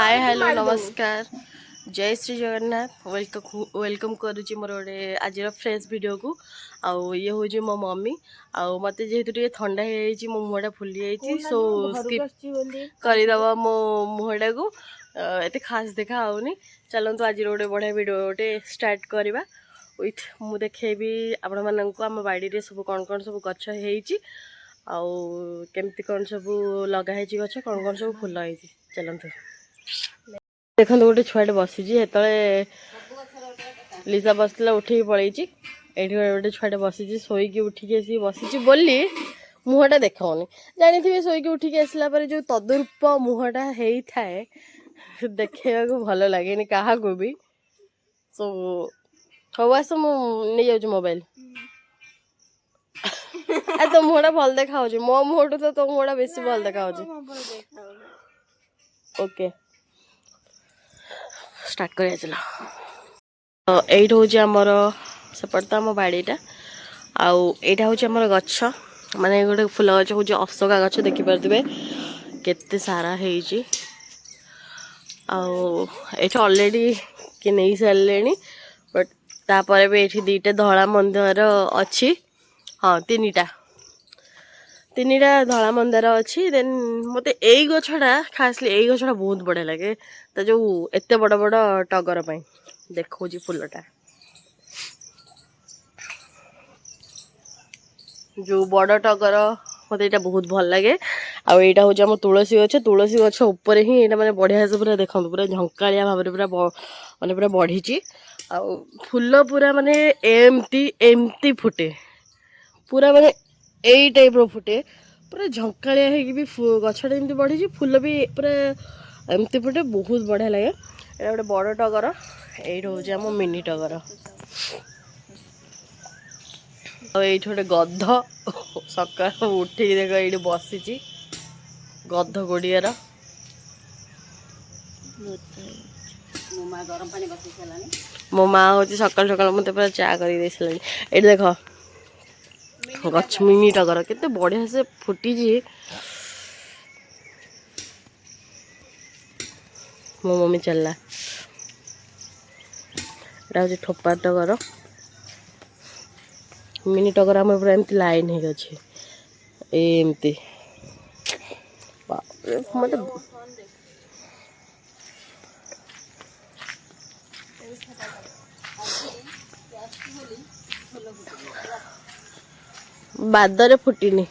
hi hello नमस्कार जय Shri Jagannath welcome करुच्ची मोर गोटे आज फ्रेश वीडियो को आउ ये हूँ मो मम्मी आउ मत जेहेतु टे ठंडा हो मो मुहटा फुली जाइए सो स्किप करदब मो मुहटा को एत खास देखा आउनी चलतु आज गोटे बढ़िया वीडियो गोटे स्टार्ट करवा विथ मु देखेबी आपण मानक आम बाड़ी सब कौन कौन सब गछ केमती कौन सब लगाई गछ कौन कौन सब फुल होती चलतु देखो गोटे छुआटे बसी लिजा बसला उठिक पलि ये गोटे छुआटे बसी शोक उठिक आस बसी बोली मुहटा देखनी जानी थे शोक उठिक आसला जो तदुरूप मुहटा होता है देखा भल लगे क्या भी सो हौ आस मुझे जाऊँ मोबाइल तो मुहटा भल देखा मो मुहटू तो मुहटा बेस भल देखा ओके स्टार्ट कर चला एट हूँ आमर सेपट तो आम बाड़ीटा आईटा हूँ आमर गछ माने गोटे फुल गछ हूँ अशोका गछ देखिपे केते सारा है ऑलरेडी कि नहीं सारे बट तापर भी ये दीटा धला मंदार अच्छी हाँ तीन धला मंदार अच्छी देन मत यही गछटा खासली यही गछटा बहुत बढ़िया लगे तो जो एत बड़ बड़ टगर पाई देखो फुलटा जो बड़ टगर मत यहाँ बहुत भल लगे आईटा हूँ आम तुलसी गछ उपर ही यहाँ मैंने बढ़िया से पूरा देखो पूरा झंकालिया भाव पूरा माने पूरा बढ़ी फुल पूरा माने एमती फुटे पूरा माने यही टाइप रो फुटे पूरा झंकालिया भी गछटा एमती बढ़ी फुल भी पूरा एमती फुटे बहुत बढ़िया लगे यहाँ गोटे बड़ टगर ये हूँ आम मिनी टगर ये गोटे गध सकाल उठिक देख ये बसी गध गोड़ियार मो माँ हूँ सकाल सकाल मत पूरा चा कर सारे ये देख गछ मिनी टगर केते बढ़िया से फुटी मो मम्मी चलला यहाँ हूँ ठोपा टगर मिनी टगर आम पूरा एमती लाइन हो अच्छे एमती मत बादरे फुटिनी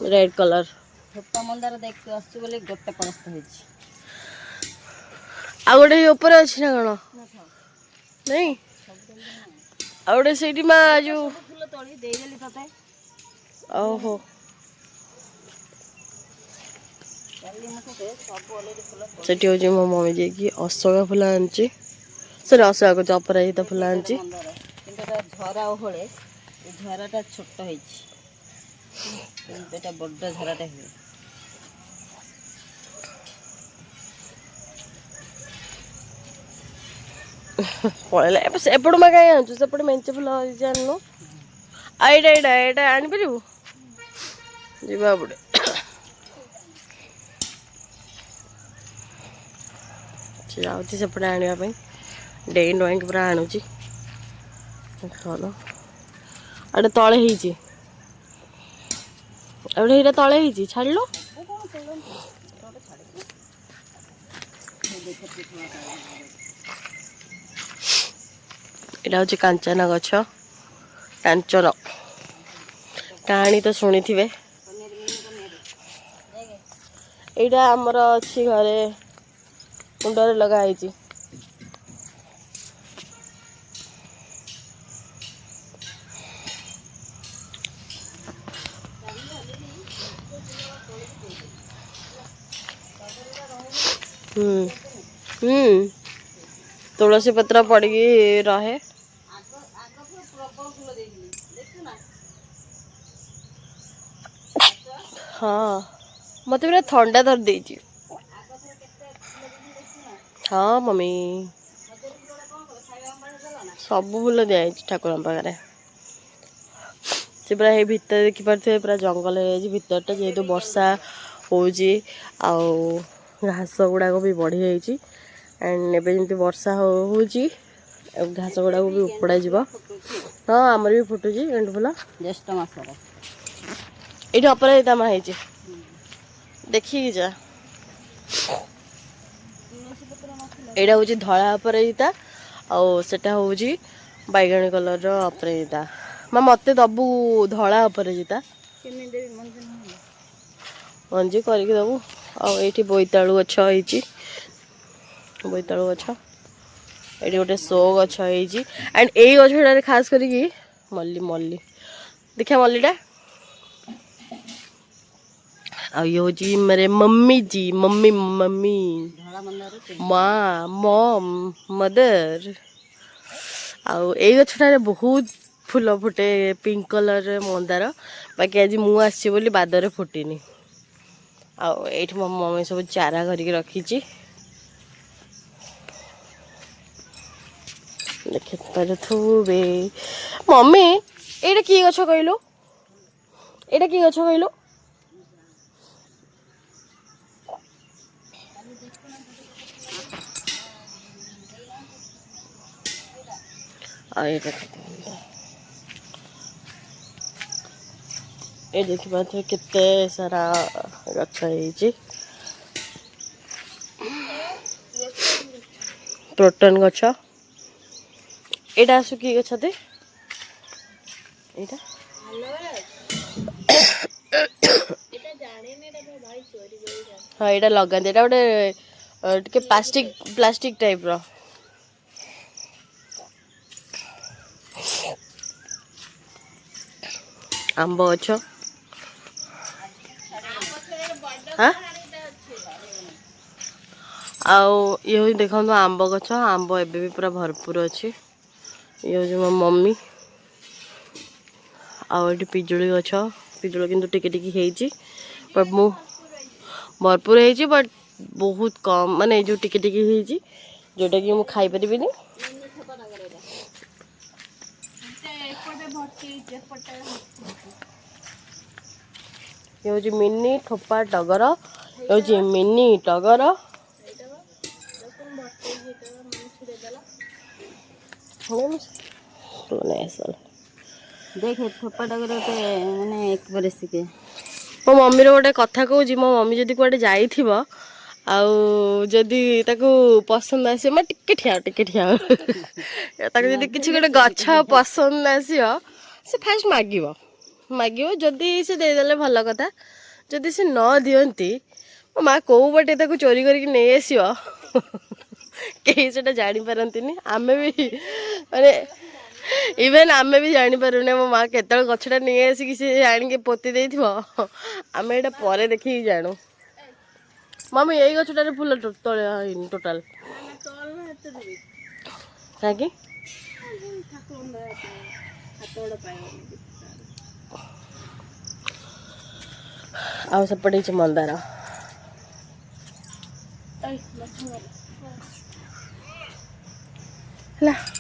रेड कलर छोटा मंदार देखते आसु बोले गोटे परस्त होइछि आ गोटे ऊपर अच्छी ना कौन नहीं आ गोटे से जो फूल तोड़ी देली तते ओहो से मो मम्मी जी अशोका फुल आनी सर अशोका को अपराजिता फुल आनी झरा ओहले झराटा छोट होता बड़ झराटा हुए पड़ेगा एपट मैं कहीं आनु सेपटे मेचे फुल जानू आईटा आनी पारू जा पड़े जाऊँगी सेपटे आने डेई डईक पूरा आणुची अरे तले होटे तले हो छाड़ लो यहाँ हूँ कांचन गछ कांचन कहानी तो शुणी थे यहाँ आमर अच्छी घरे कुंडे लगाई तुलसी पत्र पड़ी रहे हाँ मत पूरा ठंडा धर दे हाँ मम्मी सब फूल दिखाई ठाकुर पाखे से पूरा ये भितर देखिपे पूरा जंगल भितरटा जेहेतु वर्षा हो घास गुड़ाक भी बढ़ी जाइए एंड एबे जमी वर्षा होची घास गुड़ाक भी उपड़ा जीव हाँ आमर भी फुटुची गेंडु फुल ज्येष्ठ मासर ये अपराजिता माँ है देखिए जा एटा हूँ धला अपराजिता आटा हूँ बैगणी कलर अपराजिता माँ मत दबु धला अपराजिता मंजी करके दबु आठी बोईतालु गछ होती बोईतालु गछ ये गोटे शो गछ एंड यही गछ खास करी मल्ली मल्ली देखिए मल्लीटा आ ये हूँ मेरे मम्मी जी मम्मी मम्मी माँ मम मदर आउ ये गछटारे बहुत फूल फुटे पिंक कलर मंदार बाकी आज मु आसी बोली बादरे फुटीनी आउ मो मम्मी सब चारा करके रखी देखे पारे मम्मी ये कि गछ कहलु ये कि गछ कहलु ये देखी पारे केते सारा गछ प्रोटन गछ एटा आसु कि गछ दे एटा हाँ ये लगाते एटा गोटे प्लास्टिक प्लास्टिक टाइप रो आंब गछ हाँ आउ ये देखो आंब गछ आंब एबे भी पूरा भरपूर अच्छी ये हूँ मो मम्मी आठ पिजुली गछ पिजुली किंतु टिके टिके होती बट मु भरपूर होती बट बहुत कम माने जो टिके टिके होती जोटा कि मुझे खाई पारि ये हूँ मिनी ठोपा टगर ये हूँ मिनी टगर देख थोपा टगर माने एक बरस के मो मम्मी गोटे कथा कहूँ मो मम्मी जदि कुआडे जाइथिबो आउ जदि ताकू पसंद आसी मैं टिके ठिया ताकू जदि किछि गोटे गछ पसंद आसीओ से फास्ट मागिबो मागिबो जदि से दे देले भल कथा जदि से न दियंती मो माँ कौ बटे ताकू चोरी करके नहीं आसीओ कहीं सेटा जानी पारंतिनी आमे भी माने इवेन आमे भी जानी पारुने मो माँ केतल गछटा नहीं आसी से आनिके पोती देइथिबो आमे एटा परे देखि जानू मम्मी यही गछटारे फूल तोले टोटाल काकी आउ सेपटे मंदार ହେଲା